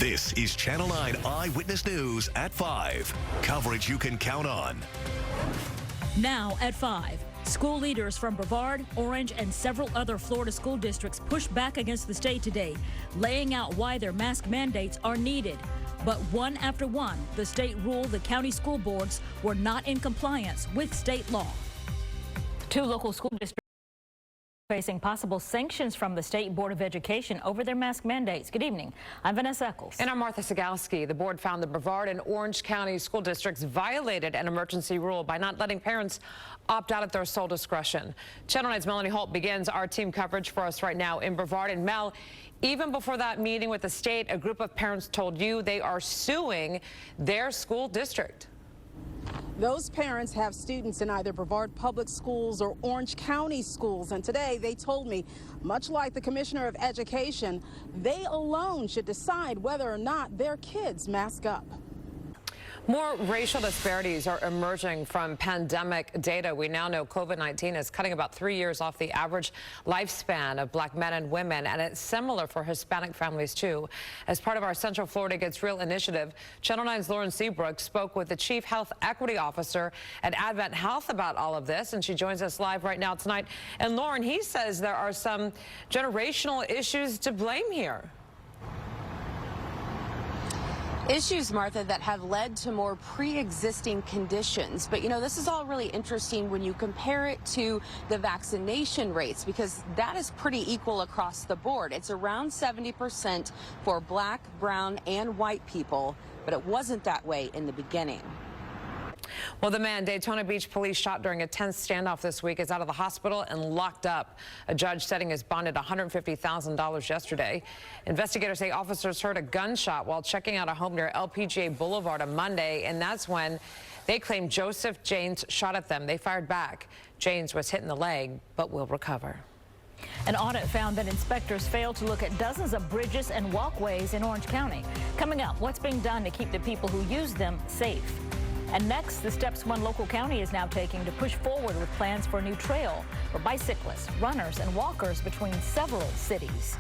This is Channel 9 Eyewitness News at 5. Coverage you can count on. Now at 5. School leaders from Brevard, Orange, and several other Florida school districts pushed back against the state today, laying out why their mask mandates are needed. But one after one, the state ruled the county school boards were not in compliance with state law. 2 local school districts facing possible sanctions from the State Board of Education over their mask mandates. Good evening. I'm Vanessa Eccles. And I'm Martha Sigalski. The board found the Brevard and Orange County school districts violated an emergency rule by not letting parents opt out at their sole discretion. Channel 9's Melanie Holt begins our team coverage for us right now in Brevard. And Mel, even before that meeting with the state, a group of parents told you they are suing their school district. Those parents have students in either Brevard Public Schools or Orange County schools, and today they told me, much like the Commissioner of Education, they alone should decide whether or not their kids mask up. More racial disparities are emerging from pandemic data. We now know COVID-19 is cutting about 3 years off the average lifespan of black men and women, and it's similar for Hispanic families, too. As part of our Central Florida Gets Real initiative, Channel 9's Lauren Seabrook spoke with the Chief Health Equity Officer at Advent Health about all of this, and she joins us live right now tonight. And Lauren, he says there are some generational issues to blame here. Issues, Martha, that have led to more pre-existing conditions. But, you know, this is all really interesting when you compare it to the vaccination rates, because that is pretty equal across the board. It's around 70% for black, brown, and white people, but it wasn't that way in the beginning. Well, the man Daytona Beach police shot during a tense standoff this week is out of the hospital and locked up. A judge setting his bond at $150,000 yesterday. Investigators say officers heard a gunshot while checking out a home near LPGA Boulevard on Monday, and that's when they claim Joseph Janes shot at them. They fired back. Janes was hit in the leg, but will recover. An audit found that inspectors failed to look at dozens of bridges and walkways in Orange County. Coming up, what's being done to keep the people who use them safe? And next, the steps one local county is now taking to push forward with plans for a new trail for bicyclists, runners, and walkers between several cities.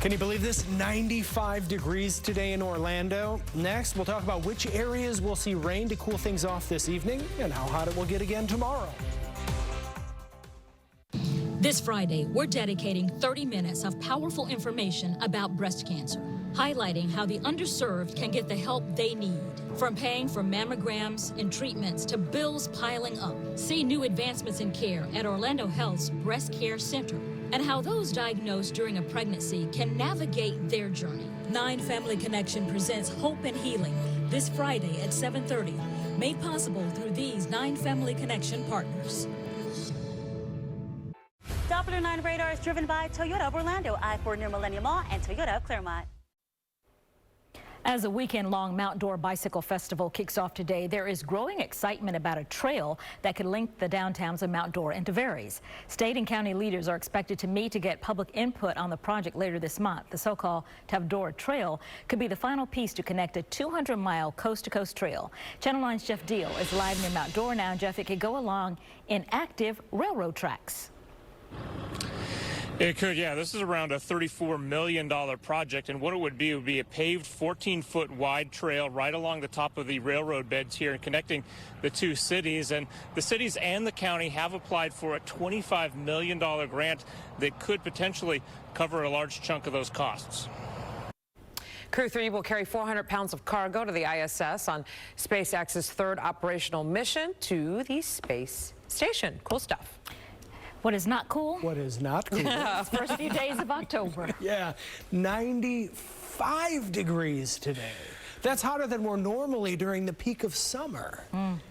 Can you believe this? 95 degrees today in Orlando. Next, we'll talk about which areas will see rain to cool things off this evening and how hot it will get again tomorrow. This Friday, we're dedicating 30 minutes of powerful information about breast cancer, highlighting how the underserved can get the help they need. From paying for mammograms and treatments to bills piling up. See new advancements in care at Orlando Health's Breast Care Center and how those diagnosed during a pregnancy can navigate their journey. 9 Family Connection presents Hope and Healing this Friday at 7:30, made possible through these 9 Family Connection partners. W9 Radar is driven by Toyota of Orlando, I-4 near Millennium Mall, and Toyota of Claremont. As a weekend-long Mount Dora Bicycle Festival kicks off today, there is growing excitement about a trail that could link the downtowns of Mount Dora and Tavares. State and county leaders are expected to meet to get public input on the project later this month. The so-called Tavdora Trail could be the final piece to connect a 200-mile coast-to-coast trail. Channel 9's Jeff Deal is live near Mount Dora now. Jeff, it could go along inactive railroad tracks. It could, yeah. This is around a $34 million project, and what it would be a paved 14-foot wide trail right along the top of the railroad beds here and connecting the 2 cities. And the cities and the county have applied for a $25 million grant that could potentially cover a large chunk of those costs. Crew 3 will carry 400 pounds of cargo to the ISS on SpaceX's 3rd operational mission to the space station. Cool stuff. What is not cool? What is not cool? First few days of October. Yeah, 95 degrees today. That's hotter than we're normally during the peak of summer.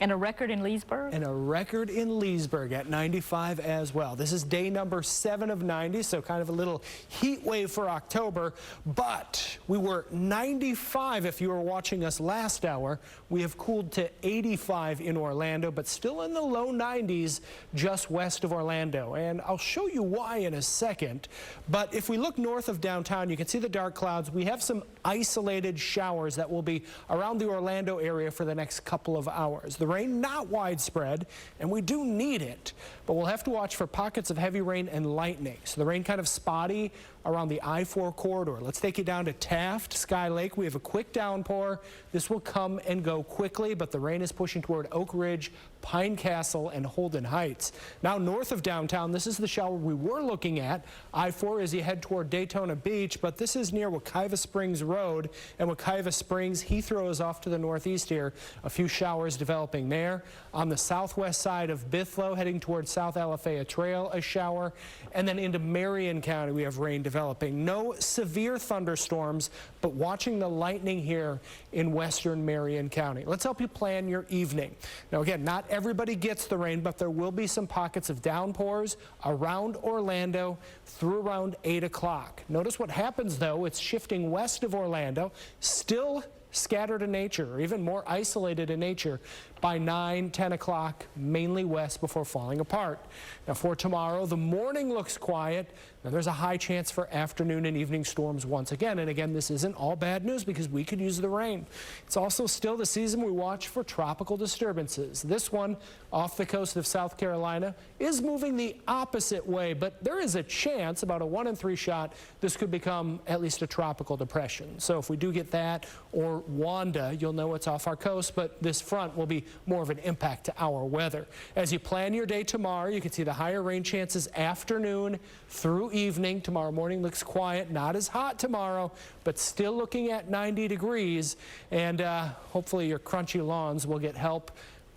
And a record in Leesburg? And a record in Leesburg at 95 as well. This is day number 7 of 90, so kind of a little heat wave for October. But we were 95 if you were watching us last hour. We have cooled to 85 in Orlando, but still in the low 90s just west of Orlando. And I'll show you why in a second. But if we look north of downtown, you can see the dark clouds. We have some isolated showers that will be around the Orlando area for the next couple of hours. The rain not widespread, and we do need it, but we'll have to watch for pockets of heavy rain and lightning. So the rain kind of spotty around the I-4 corridor. Let's take you down to Taft, Sky Lake. We have a quick downpour. This will come and go quickly, but the rain is pushing toward Oak Ridge, Pine Castle, and Holden Heights. Now north of downtown, this is the shower we were looking at. I-4 as you head toward Daytona Beach, but this is near Wekiva Springs Road, and Wekiva Springs, Heathrow is off to the northeast here. A few showers developing there. On the southwest side of Bithlo, heading toward South Alafaya Trail, a shower. And then into Marion County, we have rain developing. No severe thunderstorms, but watching the lightning here in western Marion County. Let's help you plan your evening. Now again, not everybody gets the rain, but there will be some pockets of downpours around Orlando through around 8 o'clock. Notice what happens though, it's shifting west of Orlando, still scattered in nature, or even more isolated in nature by 9, 10 o'clock, mainly west before falling apart. Now for tomorrow, the morning looks quiet. Now there's a high chance for afternoon and evening storms once again. And again, this isn't all bad news because we could use the rain. It's also still the season we watch for tropical disturbances. This one off the coast of South Carolina is moving the opposite way, but there is a chance, about a 1 in 3 shot, this could become at least a tropical depression. So if we do get that or Wanda, you'll know it's off our coast, but this front will be more of an impact to our weather. As you plan your day tomorrow, you can see the higher rain chances afternoon through evening. Tomorrow morning looks quiet, not as hot tomorrow, but still looking at 90 degrees. And hopefully your crunchy lawns will get help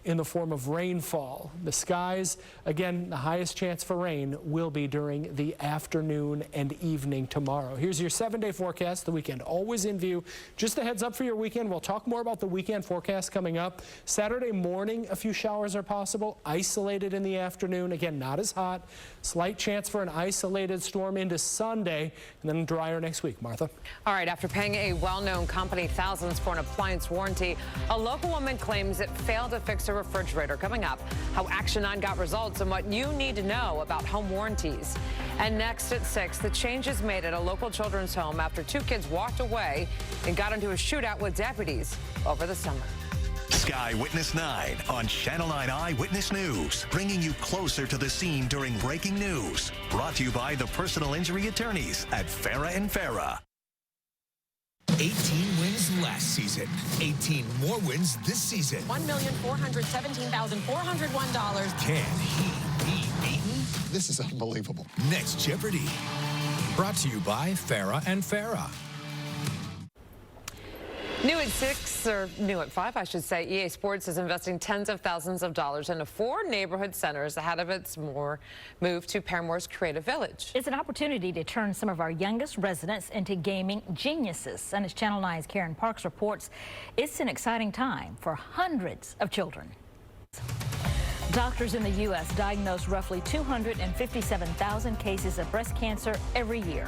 in the form of rainfall. The skies, again, the highest chance for rain will be during the afternoon and evening tomorrow. Here's your 7-day forecast. The weekend always in view. Just a heads up for your weekend. We'll talk more about the weekend forecast coming up. Saturday morning, a few showers are possible, isolated in the afternoon. Again, not as hot. Slight chance for an isolated storm into Sunday, and then drier next week. Martha. All right, after paying a well-known company thousands for an appliance warranty, a local woman claims it failed to fix a refrigerator. Coming up, how Action 9 got results and what you need to know about home warranties. And next at 6, the changes made at a local children's home after 2 kids walked away and got into a shootout with deputies over the summer. Sky Witness 9 on Channel 9 Eyewitness News, bringing you closer to the scene during breaking news. Brought to you by the personal injury attorneys at Farah & Farah. 18 wins last season, 18 more wins this season. $1,417,401. Can he be beaten? This is unbelievable. Next Jeopardy! Brought to you by Farah & Farah. New at 6, or new at 5, I should say, EA Sports is investing tens of thousands of dollars into 4 neighborhood centers ahead of its move to Paramore's Creative Village. It's an opportunity to turn some of our youngest residents into gaming geniuses. And as Channel 9's Karen Parks reports, it's an exciting time for hundreds of children. Doctors in the U.S. diagnose roughly 257,000 cases of breast cancer every year.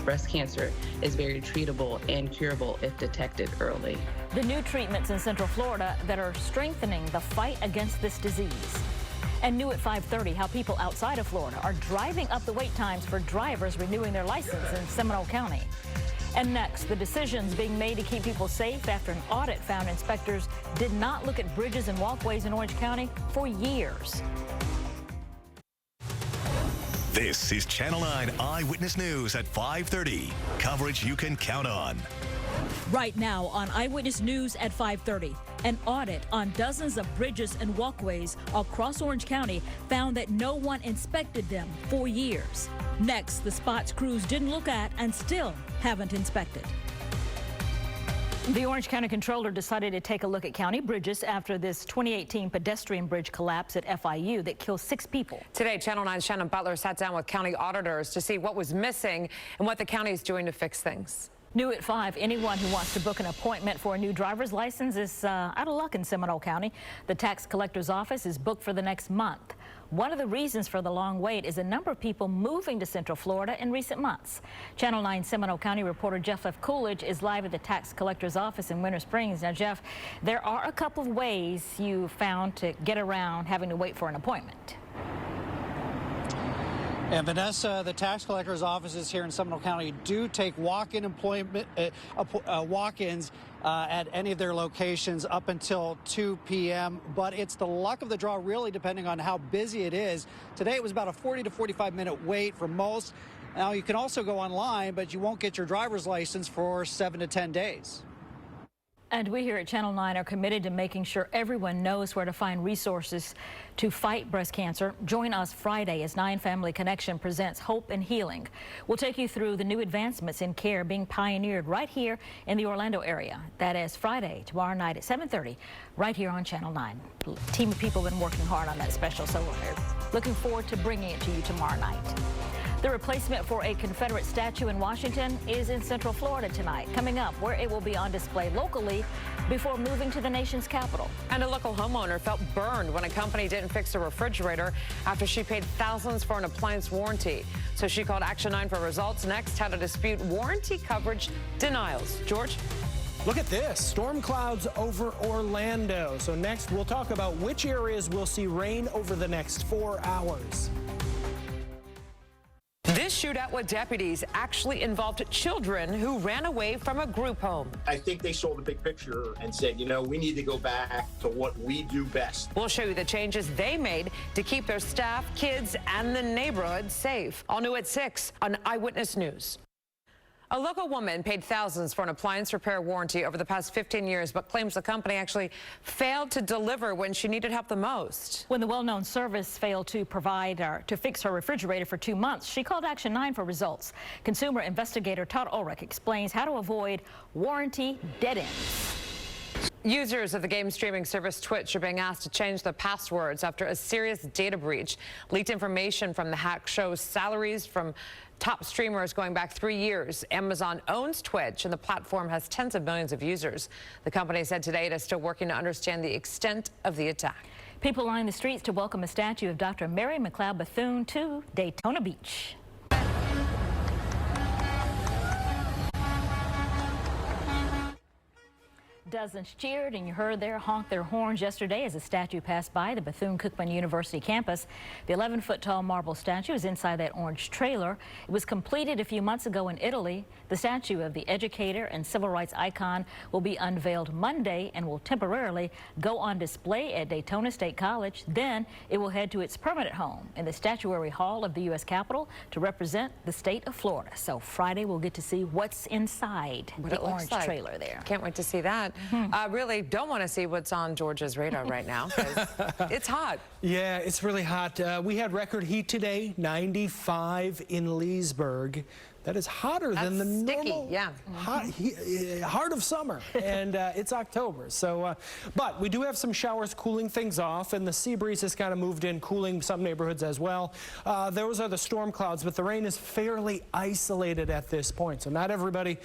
Breast cancer is very treatable and curable if detected early. The new treatments in Central Florida that are strengthening the fight against this disease. And new at 5:30, how people outside of Florida are driving up the wait times for drivers renewing their license in Seminole County. And next, the decisions being made to keep people safe after an audit found inspectors did not look at bridges and walkways in Orange County for years. This is Channel 9 Eyewitness News at 5:30. Coverage you can count on. Right now on Eyewitness News at 5:30, an audit on dozens of bridges and walkways across Orange County found that no one inspected them for years. Next, the spots crews didn't look at and still haven't inspected. The Orange County Controller decided to take a look at county bridges after this 2018 pedestrian bridge collapse at FIU that killed 6 people. Today, Channel 9's Shannon Butler sat down with county auditors to see what was missing and what the county is doing to fix things. New at 5, anyone who wants to book an appointment for a new driver's license is out of luck in Seminole County. The tax collector's office is booked for the next month. One of the reasons for the long wait is a number of people moving to Central Florida in recent months. Channel 9 Seminole County reporter Jeff F. Coolidge is live at the tax collector's office in Winter Springs. Now, Jeff, there are a couple of ways you found to get around having to wait for an appointment. And Vanessa, the tax collector's offices here in Seminole County do take walk-in walk-ins at any of their locations up until 2 p.m. But it's the luck of the draw, really, depending on how busy it is. Today it was about a 40 to 45 minute wait for most. Now, you can also go online, but you won't get your driver's license for 7 to 10 days. And we here at Channel 9 are committed to making sure everyone knows where to find resources to fight breast cancer. Join us Friday as 9 Family Connection presents Hope and Healing. We'll take you through the new advancements in care being pioneered right here in the Orlando area. That is Friday, tomorrow night at 7:30, right here on Channel 9. A team of people have been working hard on that special, so we're looking forward to bringing it to you tomorrow night. The replacement for a Confederate statue in Washington is in Central Florida tonight. Coming up, where it will be on display locally before moving to the nation's capital. And a local homeowner felt burned when a company didn't fix a refrigerator after she paid thousands for an appliance warranty. So she called Action 9 for results. Next, how to dispute warranty coverage denials. George? Look at this, storm clouds over Orlando. So next, we'll talk about which areas will see rain over the next 4 hours. This shootout with deputies actually involved children who ran away from a group home. I think they saw the big picture and said, you know, we need to go back to what we do best. We'll show you the changes they made to keep their staff, kids, and the neighborhood safe. All new at 6 on Eyewitness News. A local woman paid thousands for an appliance repair warranty over the past 15 years, but claims the company actually failed to deliver when she needed help the most. When the well-known service failed to provide or to fix her refrigerator for 2 months, she called Action 9 for results. Consumer investigator Todd Ulrich explains how to avoid warranty dead ends. Users of the game streaming service Twitch are being asked to change their passwords after a serious data breach. Leaked information from the hack shows salaries from top streamers going back 3 years. Amazon owns Twitch, and the platform has tens of millions of users. The company said today it is still working to understand the extent of the attack. People lined the streets to welcome a statue of Dr. Mary McLeod Bethune to Daytona Beach. Dozens cheered, and you heard their honk their horns yesterday as a statue passed by the Bethune-Cookman University campus. The 11-foot-tall marble statue is inside that orange trailer. It was completed a few months ago in Italy. The statue of the educator and civil rights icon will be unveiled Monday and will temporarily go on display at Daytona State College. Then it will head to its permanent home in the Statuary Hall of the U.S. Capitol to represent the state of Florida. So Friday we'll get to see what's inside the orange trailer there. Can't wait to see that. Really don't want to see what's on Georgia's radar right now because it's hot. Yeah, it's really hot. We had record heat today, 95 in Leesburg. That is hotter than the normal heart of summer, and it's October. So, but we do have some showers cooling things off, and the sea breeze has kind of moved in, cooling some neighborhoods as well. Those are the storm clouds, but the rain is fairly isolated at this point. So not everybody,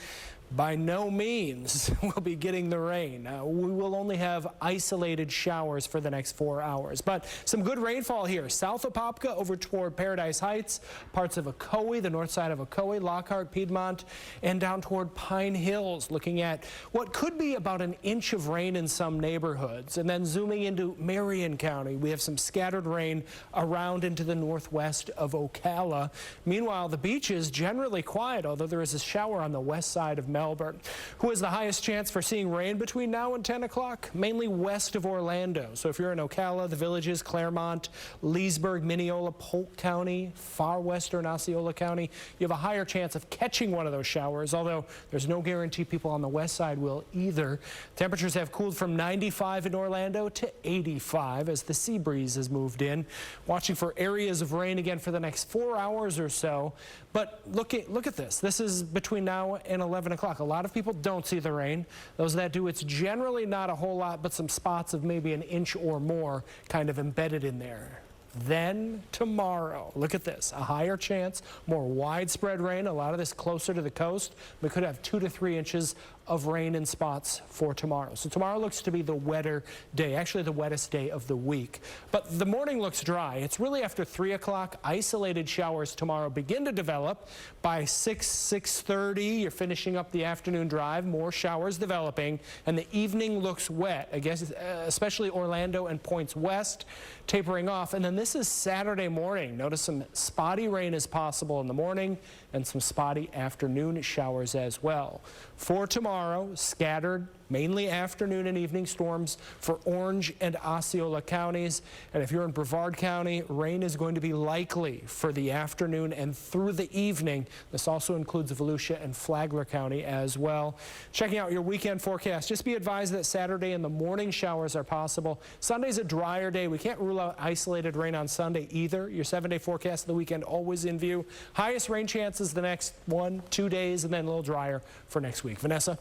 by no means, will be getting the rain. We will only have isolated showers for the next 4 hours. But some good rainfall here. South of Popka over toward Paradise Heights, parts of Ocoee, the north side of Ocoee, Lockhart, Piedmont, and down toward Pine Hills. Looking at what could be about an inch of rain in some neighborhoods. And then zooming into Marion County, we have some scattered rain around into the northwest of Ocala. Meanwhile, the beach is generally quiet, although there is a shower on the west side of Melbourne. Who has the highest chance for seeing rain between now and 10 o'clock? Mainly west of Orlando. So if you're in Ocala, the Villages, Claremont, Leesburg, Mineola, Polk County, far western Osceola County, you have a higher chance of catching one of those showers, although there's no guarantee people on the west side will either. Temperatures have cooled from 95 in Orlando to 85 as the sea breeze has moved in. Watching for areas of rain again for the next 4 hours or so. But look at this. This is between now and 11 o'clock. A lot of people don't see the rain. Those that do, it's generally not a whole lot, but some spots of maybe an inch or more kind of embedded in there. Then tomorrow, look at this, a higher chance, more widespread rain, a lot of this closer to the coast. We could have 2 to 3 inches of rain in spots for tomorrow. So tomorrow looks to be the wetter day, actually the wettest day of the week. But the morning looks dry. It's really after 3 o'clock. Isolated showers tomorrow begin to develop. By 6:30, you're finishing up the afternoon drive, more showers developing, and the evening looks wet, I guess, especially Orlando and points west, tapering off. And then this is Saturday morning. Notice some spotty rain is possible in the morning and some spotty afternoon showers as well. For tomorrow, scattered, mainly afternoon and evening storms for Orange and Osceola counties. And if you're in Brevard County, rain is going to be likely for the afternoon and through the evening. This also includes Volusia and Flagler County as well. Checking out your weekend forecast, just be advised that Saturday in the morning showers are possible. Sunday's a drier day. We can't rule out isolated rain on Sunday either. Your 7-day forecast of the weekend always in view. Highest rain chances the next 1-2 days, and then a little drier for next week. Vanessa?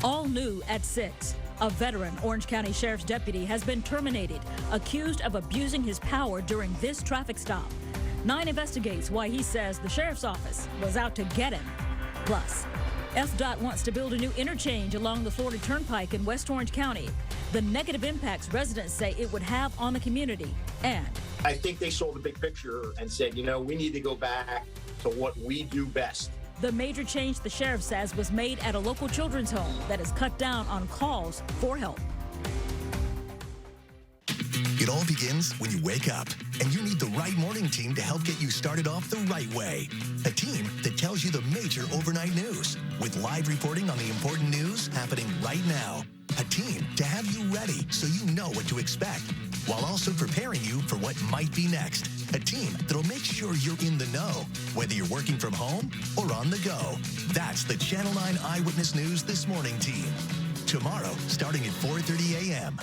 All new at 6. A veteran Orange County Sheriff's deputy has been terminated, accused of abusing his power during this traffic stop. 9 investigates why he says the sheriff's office was out to get him. Plus, FDOT wants to build a new interchange along the Florida Turnpike in West Orange County. The negative impacts residents say it would have on the community. And I think they saw the big picture and said, you know, we need to go back to what we do best. the major change the sheriff says was made at a local children's home that has cut down on calls for help. It all begins when you wake up, and you need the right morning team to help get you started off the right way. A team that tells you the major overnight news with live reporting on the important news happening right now. A team to have you ready so you know what to expect, while also preparing you for what might be next. A team that'll make sure you're in the know, whether you're working from home or on the go. That's the Channel 9 Eyewitness News This Morning team. Tomorrow, starting at 4:30 a.m.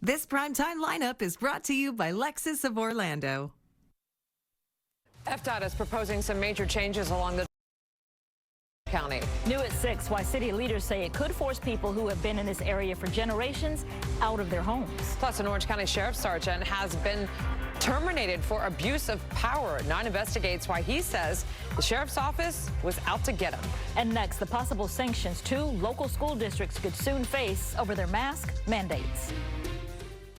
This primetime lineup is brought to you by Lexus of Orlando. FDOT is proposing some major changes along the county. New at 6, why city leaders say it could force people who have been in this area for generations out of their homes. Plus, an Orange County Sheriff's Sergeant has been terminated for abuse of power. 9 investigates why he says the sheriff's office was out to get him. And next, the possible sanctions 2 local school districts could soon face over their mask mandates.